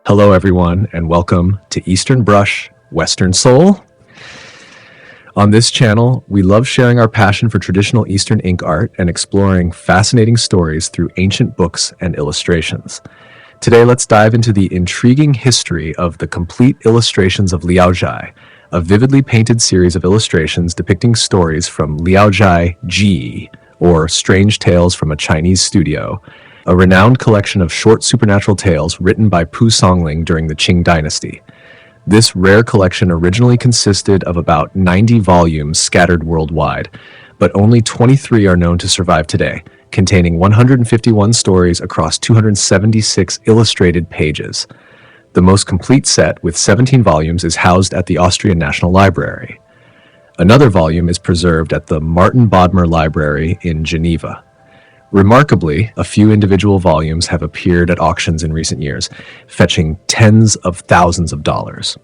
Hello, everyone, and welcome to Eastern Brush, Western Soul. On this channel, we love sharing our passion for traditional Eastern ink art and exploring fascinating stories through ancient books and illustrations. Today, let's dive into the intriguing history of the complete illustrations of Liaozhai, a vividly painted series of illustrations depicting stories from Liaozhai Zhiyi, or Strange Tales from a Chinese Studio, a renowned collection of short supernatural tales written by Pu Songling during the Qing Dynasty. This rare collection originally consisted of about 90 volumes scattered worldwide, but only 23 are known to survive today, containing 151 stories across 276 illustrated pages. The most complete set, with 17 volumes, is housed at the Austrian National Library. Another volume is preserved at the Martin Bodmer Library in Geneva. Remarkably, a few individual volumes have appeared at auctions in recent years, fetching tens of thousands of dollars.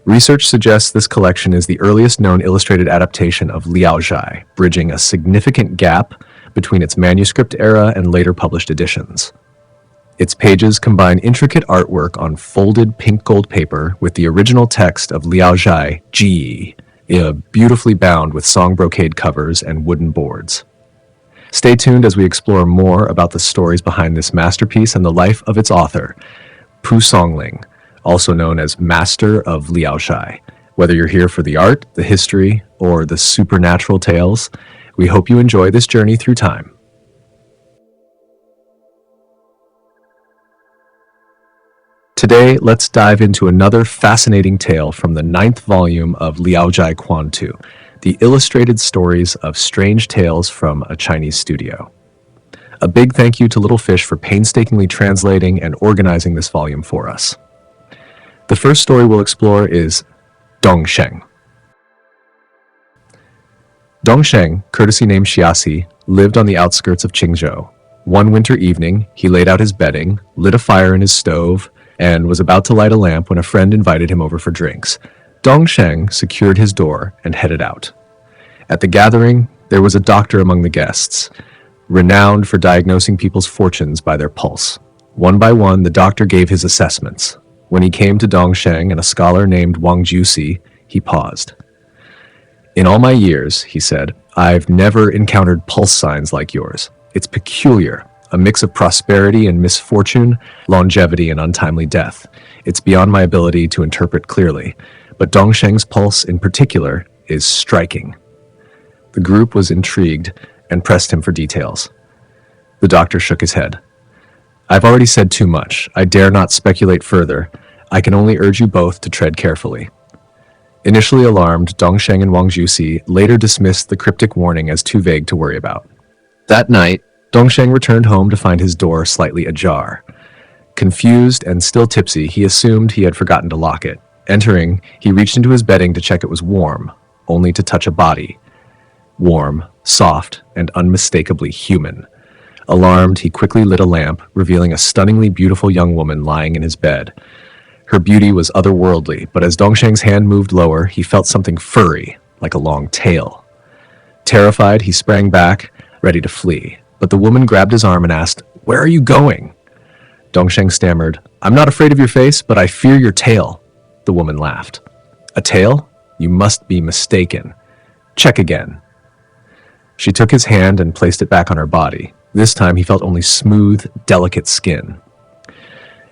Research suggests this collection is the earliest known illustrated adaptation of Liaozhai, bridging a significant gap between its manuscript era and later published editions. Its pages combine intricate artwork on folded pink gold paper with the original text of Liaozhai Zhiyi, beautifully bound with song brocade covers and wooden boards. Stay tuned as we explore more about the stories behind this masterpiece and the life of its author, Pu Songling, also known as Master of Liaozhai. Whether you're here for the art, the history, or the supernatural tales, we hope you enjoy this journey through time. Today, let's dive into another fascinating tale from the 9th volume of Liaozhai Quantu, the illustrated stories of Strange Tales from a Chinese Studio. A big thank you to Little Fish for painstakingly translating and organizing this volume for us. The first story we'll explore is Dongsheng. Dongsheng, courtesy named Xiasi, lived on the outskirts of Qingzhou. One winter evening, he laid out his bedding, lit a fire in his stove, and was about to light a lamp when a friend invited him over for drinks. Dongsheng secured his door and headed out. At the gathering, there was a doctor among the guests, renowned for diagnosing people's fortunes by their pulse. One by one, the doctor gave his assessments. When he came to Dongsheng and a scholar named Wang Jusi, he paused. "In all my years," he said, "I've never encountered pulse signs like yours. It's peculiar, a mix of prosperity and misfortune, longevity and untimely death. It's beyond my ability to interpret clearly. But Dongsheng's pulse in particular is striking." The group was intrigued and pressed him for details. The doctor shook his head. "I've already said too much. I dare not speculate further. I can only urge you both to tread carefully." Initially alarmed, Dongsheng and Wang Jusi later dismissed the cryptic warning as too vague to worry about. That night, Dongsheng returned home to find his door slightly ajar. Confused and still tipsy, he assumed he had forgotten to lock it. Entering, he reached into his bedding to check it was warm, only to touch a body. Warm, soft, and unmistakably human. Alarmed, he quickly lit a lamp, revealing a stunningly beautiful young woman lying in his bed. Her beauty was otherworldly, but as Dongsheng's hand moved lower, he felt something furry, like a long tail. Terrified, he sprang back, ready to flee, but the woman grabbed his arm and asked, "Where are you going?" Dongsheng stammered, "I'm not afraid of your face, but I fear your tail." The woman laughed. "A tail? You must be mistaken. Check again." She took his hand and placed it back on her body. This time he felt only smooth, delicate skin.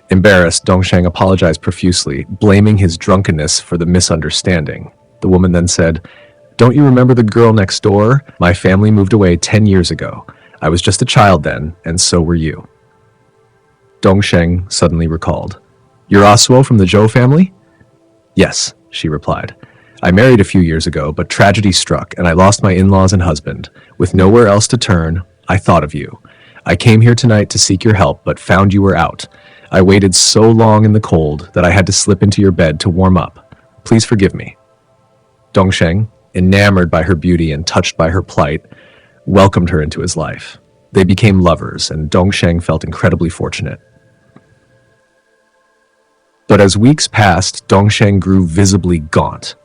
Embarrassed, Dongsheng apologized profusely, blaming his drunkenness for the misunderstanding. The woman then said, "Don't you remember the girl next door? My family moved away 10 years ago. I was just a child then, and so were you." Dongsheng suddenly recalled. "You're Asuo from the Zhou family?" "Yes," she replied. "I married a few years ago, but tragedy struck and I lost my in-laws and husband. With nowhere else to turn, I thought of you. I came here tonight to seek your help, but found you were out. I waited so long in the cold that I had to slip into your bed to warm up. Please forgive me." Dongsheng, enamored by her beauty and touched by her plight, welcomed her into his life. They became lovers, and Dongsheng felt incredibly fortunate. But as weeks passed, Dongsheng grew visibly gaunt.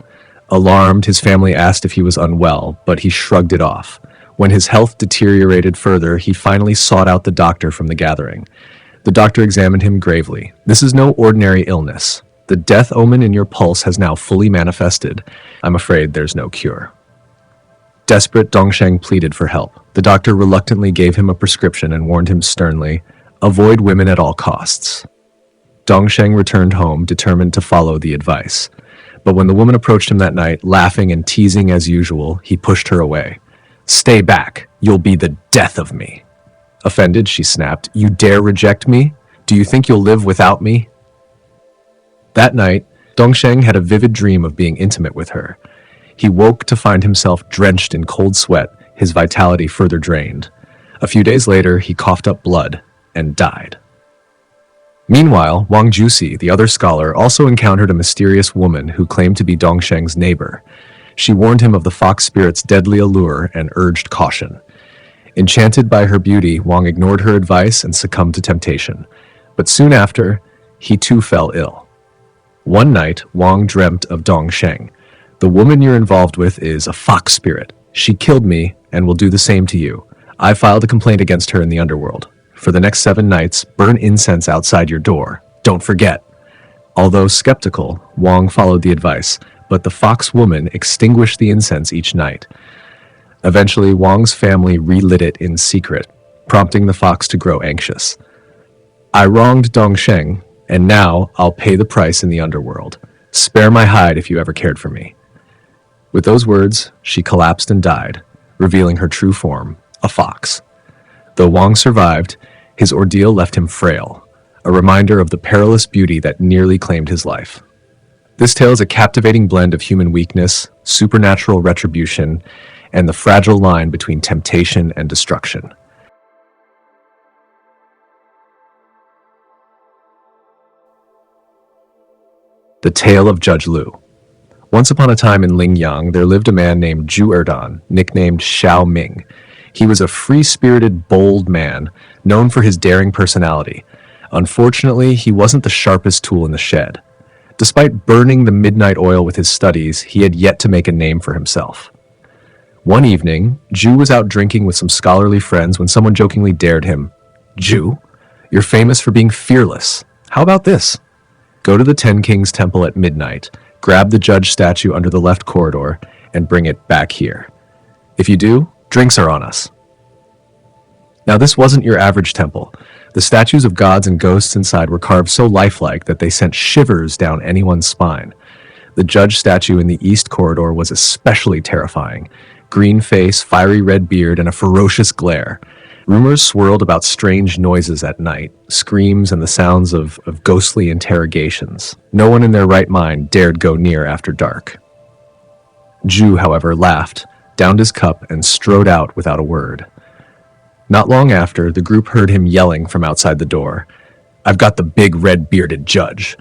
Alarmed, his family asked if he was unwell, but he shrugged it off. When his health deteriorated further, he finally sought out the doctor from the gathering. The doctor examined him gravely. "This is no ordinary illness. The death omen in your pulse has now fully manifested. I'm afraid there's no cure." Desperate, Dongsheng pleaded for help. The doctor reluctantly gave him a prescription and warned him sternly, "Avoid women at all costs." Dongsheng returned home, determined to follow the advice. But when the woman approached him that night, laughing and teasing as usual, he pushed her away. "Stay back. You'll be the death of me." Offended, she snapped, "You dare reject me? Do you think you'll live without me?" That night, Dongsheng had a vivid dream of being intimate with her. He woke to find himself drenched in cold sweat, his vitality further drained. A few days later, he coughed up blood and died. Meanwhile, Wang Jusi, the other scholar, also encountered a mysterious woman who claimed to be Dongsheng's neighbor. She warned him of the fox spirit's deadly allure and urged caution. Enchanted by her beauty, Wang ignored her advice and succumbed to temptation. But soon after, he too fell ill. One night, Wang dreamt of Dongsheng. "The woman you're involved with is a fox spirit. She killed me and will do the same to you. I filed a complaint against her in the underworld. For the next 7 nights, burn incense outside your door. Don't forget." Although skeptical, Wang followed the advice, but the fox woman extinguished the incense each night. Eventually, Wang's family relit it in secret, prompting the fox to grow anxious. "I wronged Dongsheng, and now I'll pay the price in the underworld. Spare my hide if you ever cared for me." With those words, she collapsed and died, revealing her true form, a fox. Though Wang survived, his ordeal left him frail, a reminder of the perilous beauty that nearly claimed his life. This tale is a captivating blend of human weakness, supernatural retribution, and the fragile line between temptation and destruction. The Tale of Judge Lu. Once upon a time in Lingyang, there lived a man named Zhu Erdan, nicknamed Xiao Ming. He was a free-spirited, bold man, known for his daring personality. Unfortunately, he wasn't the sharpest tool in the shed. Despite burning the midnight oil with his studies, he had yet to make a name for himself. One evening, Zhu was out drinking with some scholarly friends when someone jokingly dared him. "Zhu, you're famous for being fearless. How about this? Go to the Ten Kings Temple at midnight, grab the judge statue under the left corridor, and bring it back here. If you do, drinks are on us." Now, this wasn't your average temple. The statues of gods and ghosts inside were carved so lifelike that they sent shivers down anyone's spine. The judge statue in the east corridor was especially terrifying. Green face, fiery red beard, and a ferocious glare. Rumors swirled about strange noises at night, screams and the sounds of ghostly interrogations. No one in their right mind dared go near after dark. Zhu, however, laughed, downed his cup, and strode out without a word. Not long after, the group heard him yelling from outside the door, "I've got the big red-bearded judge."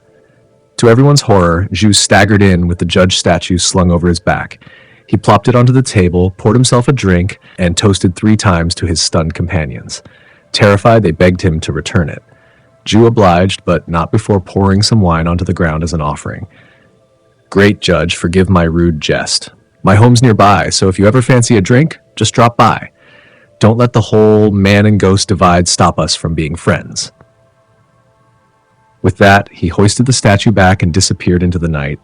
To everyone's horror, Zhu staggered in with the judge statue slung over his back. He plopped it onto the table, poured himself a drink, and toasted 3 times to his stunned companions. Terrified, they begged him to return it. Zhu obliged, but not before pouring some wine onto the ground as an offering. "Great judge, forgive my rude jest. My home's nearby, so if you ever fancy a drink, just drop by. Don't let the whole man and ghost divide stop us from being friends." With that, he hoisted the statue back and disappeared into the night.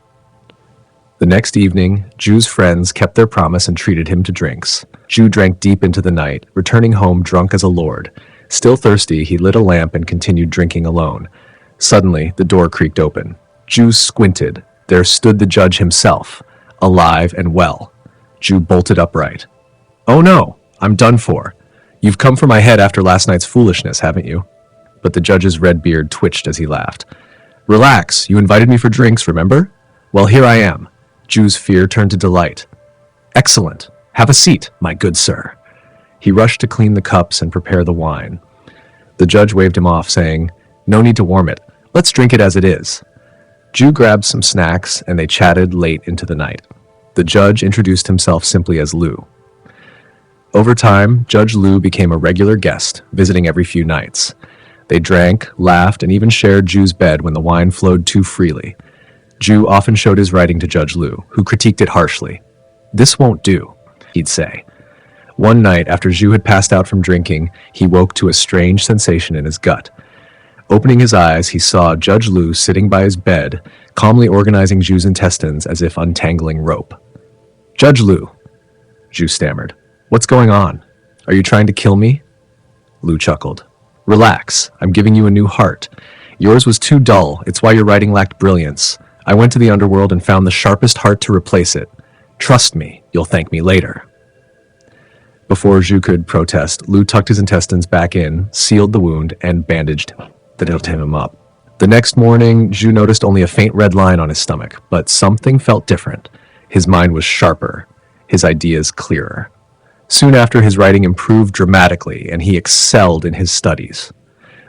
The next evening, Zhu's friends kept their promise and treated him to drinks. Zhu drank deep into the night, returning home drunk as a lord. Still thirsty, he lit a lamp and continued drinking alone. Suddenly, the door creaked open. Zhu squinted. There stood the judge himself, alive and well. Zhu bolted upright. "Oh no, I'm done for. You've come for my head after last night's foolishness, haven't you?" But the judge's red beard twitched as he laughed. "Relax, you invited me for drinks, remember? Well, here I am." Zhu's fear turned to delight. "Excellent. Have a seat, my good sir." He rushed to clean the cups and prepare the wine. The judge waved him off, saying, "No need to warm it. Let's drink it as it is." Zhu grabbed some snacks, and they chatted late into the night. The judge introduced himself simply as Lu. Over time, Judge Lu became a regular guest, visiting every few nights. They drank, laughed, and even shared Zhu's bed when the wine flowed too freely. Zhu often showed his writing to Judge Lu, who critiqued it harshly. "This won't do," he'd say. One night, after Zhu had passed out from drinking, he woke to a strange sensation in his gut. Opening his eyes, he saw Judge Lu sitting by his bed, calmly organizing Zhu's intestines as if untangling rope. "Judge Lu," Zhu stammered. "What's going on? Are you trying to kill me?" Lu chuckled. "Relax, I'm giving you a new heart. Yours was too dull, it's why your writing lacked brilliance. I went to the underworld and found the sharpest heart to replace it. Trust me, you'll thank me later." Before Zhu could protest, Lu tucked his intestines back in, sealed the wound, and bandaged him up. The next morning, Zhu noticed only a faint red line on his stomach, but something felt different. His mind was sharper, his ideas clearer. Soon after, his writing improved dramatically, and he excelled in his studies.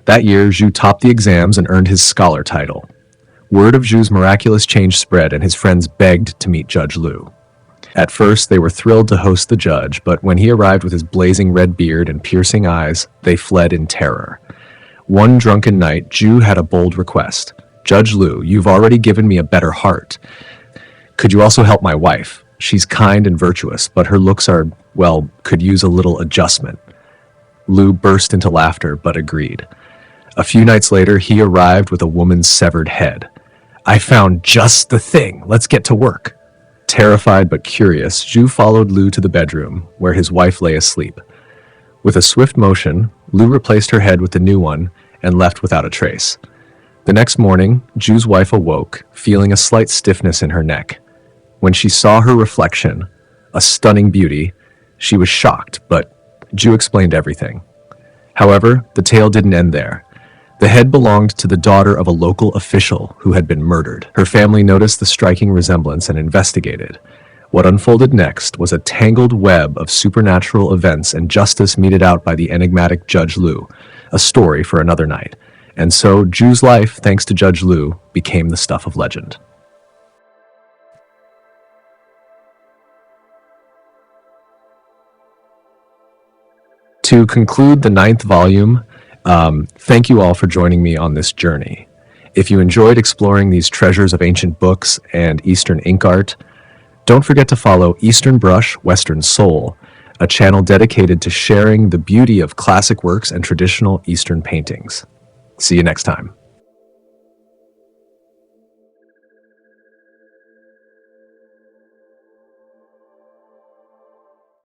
That year, Zhu topped the exams and earned his scholar title. Word of Zhu's miraculous change spread, and his friends begged to meet Judge Lu. At first, they were thrilled to host the judge, but when he arrived with his blazing red beard and piercing eyes, they fled in terror. One drunken night, Zhu had a bold request. "Judge Lu, you've already given me a better heart. Could you also help my wife? She's kind and virtuous, but her looks are, well, could use a little adjustment." Lu burst into laughter, but agreed. A few nights later, he arrived with a woman's severed head. "I found just the thing. Let's get to work." Terrified but curious, Zhu followed Lu to the bedroom, where his wife lay asleep. With a swift motion, Lu replaced her head with the new one and left without a trace. The next morning, Zhu's wife awoke, feeling a slight stiffness in her neck. When she saw her reflection, a stunning beauty, she was shocked, but Zhu explained everything. However, the tale didn't end there. The head belonged to the daughter of a local official who had been murdered. Her family noticed the striking resemblance and investigated. What unfolded next was a tangled web of supernatural events and justice meted out by the enigmatic Judge Lu, a story for another night. And so, Zhu's life, thanks to Judge Lu, became the stuff of legend. To conclude the 9th volume, thank you all for joining me on this journey. If you enjoyed exploring these treasures of ancient books and Eastern ink art, don't forget to follow Eastern Brush, Western Soul, a channel dedicated to sharing the beauty of classic works and traditional Eastern paintings. See you next time.